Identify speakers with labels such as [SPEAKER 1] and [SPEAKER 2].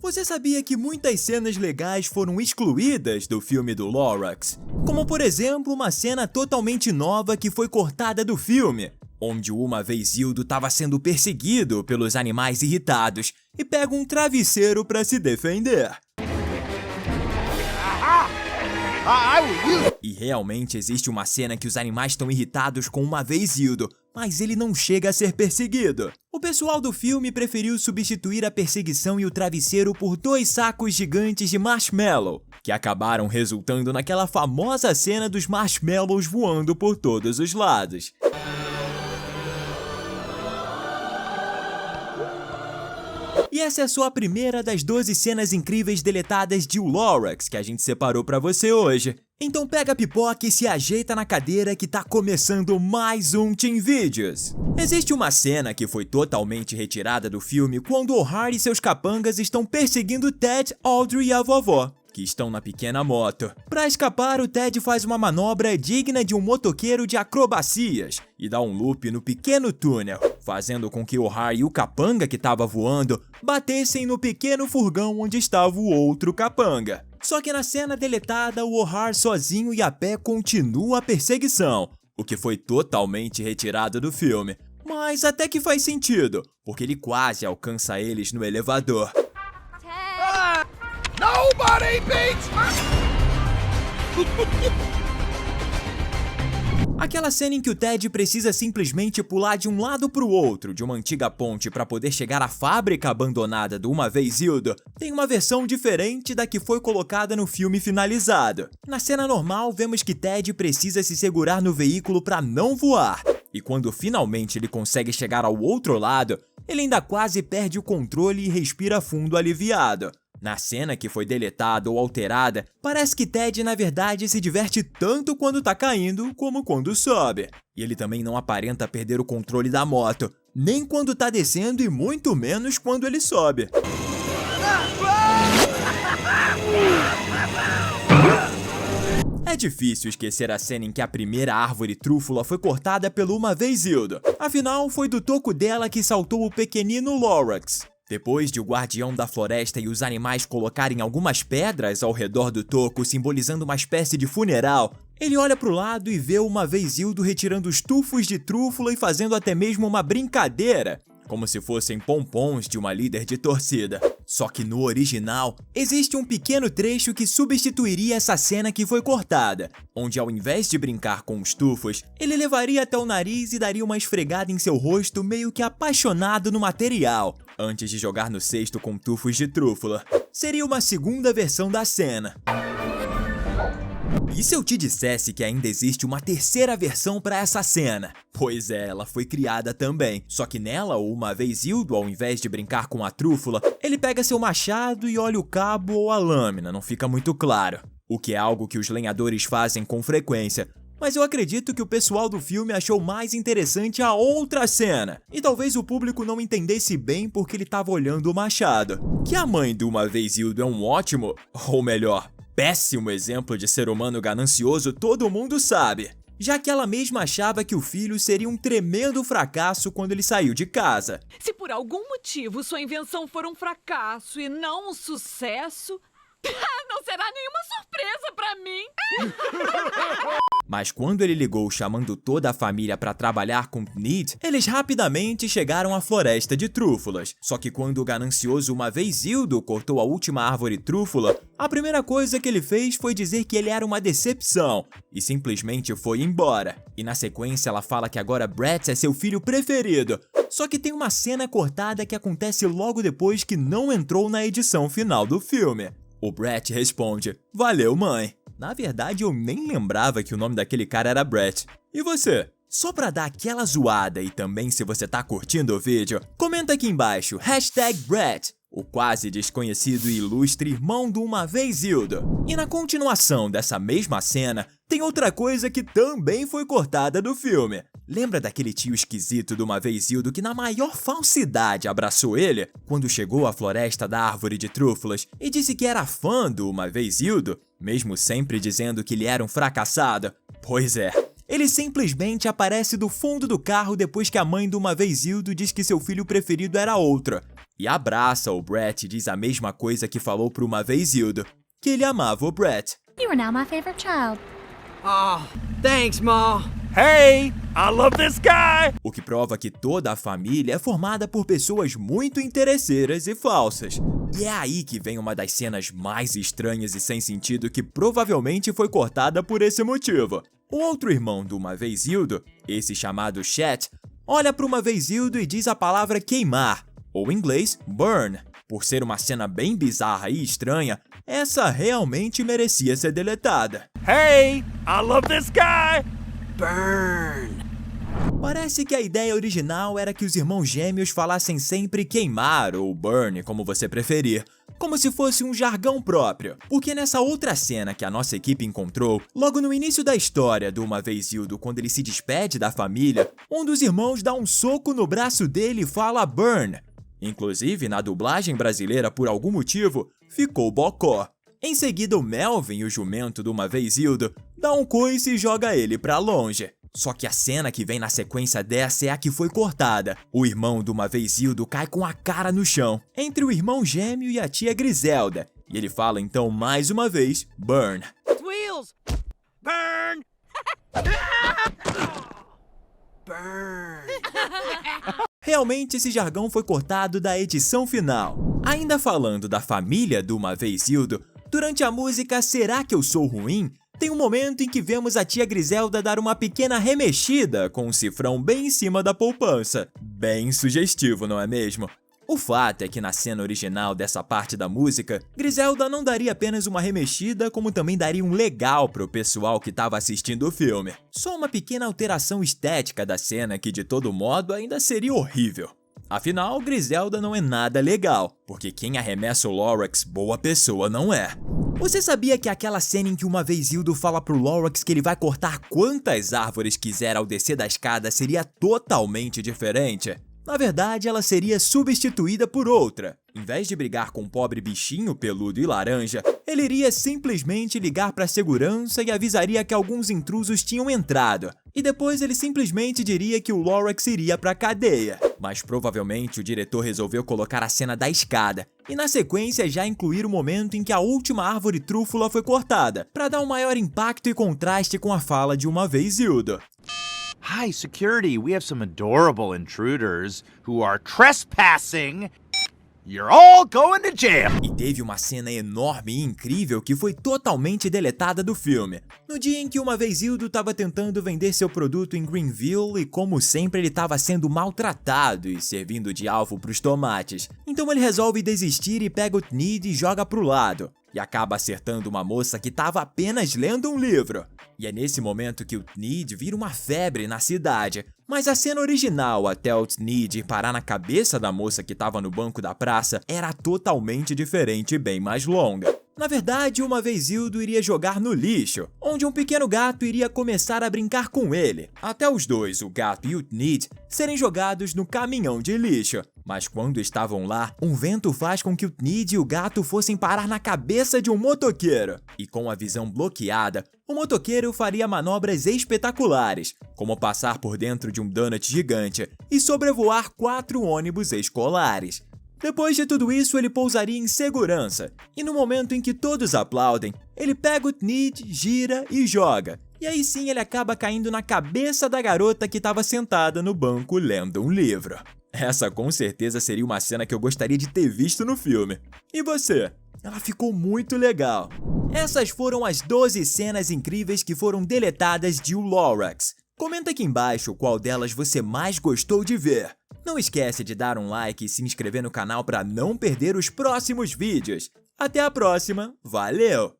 [SPEAKER 1] Você sabia que muitas cenas legais foram excluídas do filme do Lorax? Como por exemplo, uma cena totalmente nova que foi cortada do filme, onde o Uma Vez Hildo estava sendo perseguido pelos animais irritados e pega um travesseiro para se defender. E realmente existe uma cena que os animais estão irritados com Uma Vez Hildo, mas ele não chega a ser perseguido. O pessoal do filme preferiu substituir a perseguição e o travesseiro por 2 sacos gigantes de marshmallow, que acabaram resultando naquela famosa cena dos marshmallows voando por todos os lados. E essa é só a primeira das 12 cenas incríveis deletadas de O Lorax que a gente separou pra você hoje. Então pega a pipoca e se ajeita na cadeira que tá começando mais um Team Videos. Existe uma cena que foi totalmente retirada do filme quando O'Hare e seus capangas estão perseguindo Ted, Audrey e a vovó, que estão na pequena moto. Para escapar, o Ted faz uma manobra digna de um motoqueiro de acrobacias e dá um loop no pequeno túnel, fazendo com que O'Hare e o capanga que estava voando batessem no pequeno furgão onde estava o outro capanga. Só que na cena deletada, o O'Hare sozinho e a pé continua a perseguição, o que foi totalmente retirado do filme. Mas até que faz sentido, porque ele quase alcança eles no elevador.
[SPEAKER 2] Nobody beats
[SPEAKER 1] Aquela cena em que o Ted precisa simplesmente pular de um lado para o outro de uma antiga ponte para poder chegar à fábrica abandonada do Uma Vez Hildo tem uma versão diferente da que foi colocada no filme finalizado. Na cena normal, vemos que Ted precisa se segurar no veículo para não voar. E quando finalmente ele consegue chegar ao outro lado, ele ainda quase perde o controle e respira fundo aliviado. Na cena que foi deletada ou alterada, parece que Ted na verdade se diverte tanto quando tá caindo como quando sobe. E ele também não aparenta perder o controle da moto, nem quando tá descendo e muito menos quando ele sobe. É difícil esquecer a cena em que a primeira árvore trúfula foi cortada pelo Uma Vez Hildo. Afinal, foi do toco dela que saltou o pequenino Lorax. Depois de o guardião da floresta e os animais colocarem algumas pedras ao redor do toco, simbolizando uma espécie de funeral, ele olha pro lado e vê Uma Vez Hildo retirando os tufos de trúfula e fazendo até mesmo uma brincadeira, como se fossem pompons de uma líder de torcida. Só que no original, existe um pequeno trecho que substituiria essa cena que foi cortada, onde ao invés de brincar com os tufos, ele levaria até o nariz e daria uma esfregada em seu rosto meio que apaixonado no material, antes de jogar no cesto com tufos de trúfula. Seria uma segunda versão da cena. E se eu te dissesse que ainda existe uma terceira versão para essa cena? Pois é, ela foi criada também. Só que nela, o Uma Vez Hildo, ao invés de brincar com a trúfula, ele pega seu machado e olha o cabo ou a lâmina, não fica muito claro. O que é algo que os lenhadores fazem com frequência. Mas eu acredito que o pessoal do filme achou mais interessante a outra cena. E talvez o público não entendesse bem porque ele estava olhando o machado. Que a mãe do Uma Vez Hildo é um ótimo, ou melhor, péssimo exemplo de ser humano ganancioso, todo mundo sabe, já que ela mesma achava que o filho seria um tremendo fracasso quando ele saiu de casa.
[SPEAKER 3] Se por algum motivo sua invenção for um fracasso e não um sucesso, não será nenhuma surpresa pra mim.
[SPEAKER 1] Mas quando ele ligou chamando toda a família para trabalhar com Need, eles rapidamente chegaram à floresta de trúfulas. Só que quando o ganancioso Uma Vez Hildo cortou a última árvore trúfula, a primeira coisa que ele fez foi dizer que ele era uma decepção e simplesmente foi embora. E na sequência ela fala que agora Brett é seu filho preferido. Só que tem uma cena cortada que acontece logo depois que não entrou na edição final do filme. O Brett responde: "Valeu, mãe." Na verdade, eu nem lembrava que o nome daquele cara era Brett. E você? Só pra dar aquela zoada e também se você tá curtindo o vídeo, comenta aqui embaixo, #Brett, o quase desconhecido e ilustre irmão do Uma Vez Hildo. E na continuação dessa mesma cena, tem outra coisa que também foi cortada do filme. Lembra daquele tio esquisito do Uma Vez Hildo que na maior falsidade abraçou ele quando chegou à floresta da árvore de trúfulas e disse que era fã do Uma Vez Hildo, mesmo sempre dizendo que ele era um fracassado? Pois é, ele simplesmente aparece do fundo do carro depois que a mãe do Uma Vez Hildo diz que seu filho preferido era outro. e abraça o Brett e diz a mesma coisa que falou por uma vez Hildo, que ele amava o Brett.
[SPEAKER 2] You are now my favorite child.
[SPEAKER 4] Oh, thanks, Ma.
[SPEAKER 5] Hey, I love this guy!
[SPEAKER 1] O que prova que toda a família é formada por pessoas muito interesseiras e falsas. E é aí que vem uma das cenas mais estranhas e sem sentido que provavelmente foi cortada por esse motivo. O outro irmão do Uma Vez Hildo, esse chamado Chet, olha para Uma Vez Hildo e diz a palavra queimar, ou em inglês, burn. Por ser uma cena bem bizarra e estranha, essa realmente merecia ser deletada.
[SPEAKER 5] Hey, I love this guy!
[SPEAKER 4] Burn.
[SPEAKER 1] Parece que a ideia original era que os irmãos gêmeos falassem sempre queimar ou burn, como você preferir, como se fosse um jargão próprio. Porque nessa outra cena que a nossa equipe encontrou, logo no início da história do Uma Vez Hildo, quando ele se despede da família, um dos irmãos dá um soco no braço dele e fala burn. Inclusive, na dublagem brasileira, por algum motivo, ficou bocó. Em seguida, o Melvin, o jumento do Uma Vez Hildo, dá um coice e joga ele pra longe. Só que a cena que vem na sequência dessa é a que foi cortada. O irmão do Uma Vez Hildo cai com a cara no chão, entre o irmão gêmeo e a tia Griselda. E ele fala então mais uma vez, burn.
[SPEAKER 4] Wheels.
[SPEAKER 5] Burn!
[SPEAKER 4] Burn.
[SPEAKER 1] Realmente esse jargão foi cortado da edição final. Ainda falando da família do Uma Vez Hildo, durante a música Será Que Eu Sou Ruim? Tem um momento em que vemos a tia Griselda dar uma pequena remexida com um cifrão bem em cima da poupança. Bem sugestivo, não é mesmo? O fato é que na cena original dessa parte da música, Griselda não daria apenas uma remexida, como também daria um legal pro pessoal que estava assistindo o filme. Só uma pequena alteração estética da cena que de todo modo ainda seria horrível. Afinal, Griselda não é nada legal, porque quem arremessa o Lorax boa pessoa não é. Você sabia que aquela cena em que Uma Vez Hildo fala pro Lorax que ele vai cortar quantas árvores quiser ao descer da escada seria totalmente diferente? Na verdade, ela seria substituída por outra. Em vez de brigar com o pobre bichinho peludo e laranja, ele iria simplesmente ligar para a segurança e avisaria que alguns intrusos tinham entrado. E depois ele simplesmente diria que o Lorax iria para a cadeia. Mas provavelmente o diretor resolveu colocar a cena da escada e na sequência já incluir o momento em que a última árvore trúfula foi cortada, para dar um maior impacto e contraste com a fala de Uma Vez Hildo.
[SPEAKER 6] Hi, security. We have some adorable intruders who are trespassing. You're all going to jail.
[SPEAKER 1] E teve uma cena enorme e incrível que foi totalmente deletada do filme. No dia em que Uma Vez Hildo estava tentando vender seu produto em Greenville e como sempre ele estava sendo maltratado e servindo de alvo para os tomates. Então ele resolve desistir e pega o Tneed e joga pro lado. E acaba acertando uma moça que estava apenas lendo um livro. E é nesse momento que o Tneed vira uma febre na cidade. Mas a cena original até o Tneed parar na cabeça da moça que estava no banco da praça era totalmente diferente e bem mais longa. Na verdade, Uma Vez Hildo iria jogar no lixo, onde um pequeno gato iria começar a brincar com ele, até os dois, o gato e o Tneed, serem jogados no caminhão de lixo. Mas quando estavam lá, um vento faz com que o Tneed e o gato fossem parar na cabeça de um motoqueiro. E com a visão bloqueada, o motoqueiro faria manobras espetaculares, como passar por dentro de um donut gigante e sobrevoar 4 ônibus escolares. Depois de tudo isso, ele pousaria em segurança, e no momento em que todos aplaudem, ele pega o Tneed, gira e joga. E aí sim ele acaba caindo na cabeça da garota que estava sentada no banco lendo um livro. Essa com certeza seria uma cena que eu gostaria de ter visto no filme. E você? Ela ficou muito legal. Essas foram as 12 cenas incríveis que foram deletadas de O Lorax. Comenta aqui embaixo qual delas você mais gostou de ver. Não esquece de dar um like e se inscrever no canal para não perder os próximos vídeos. Até a próxima, valeu!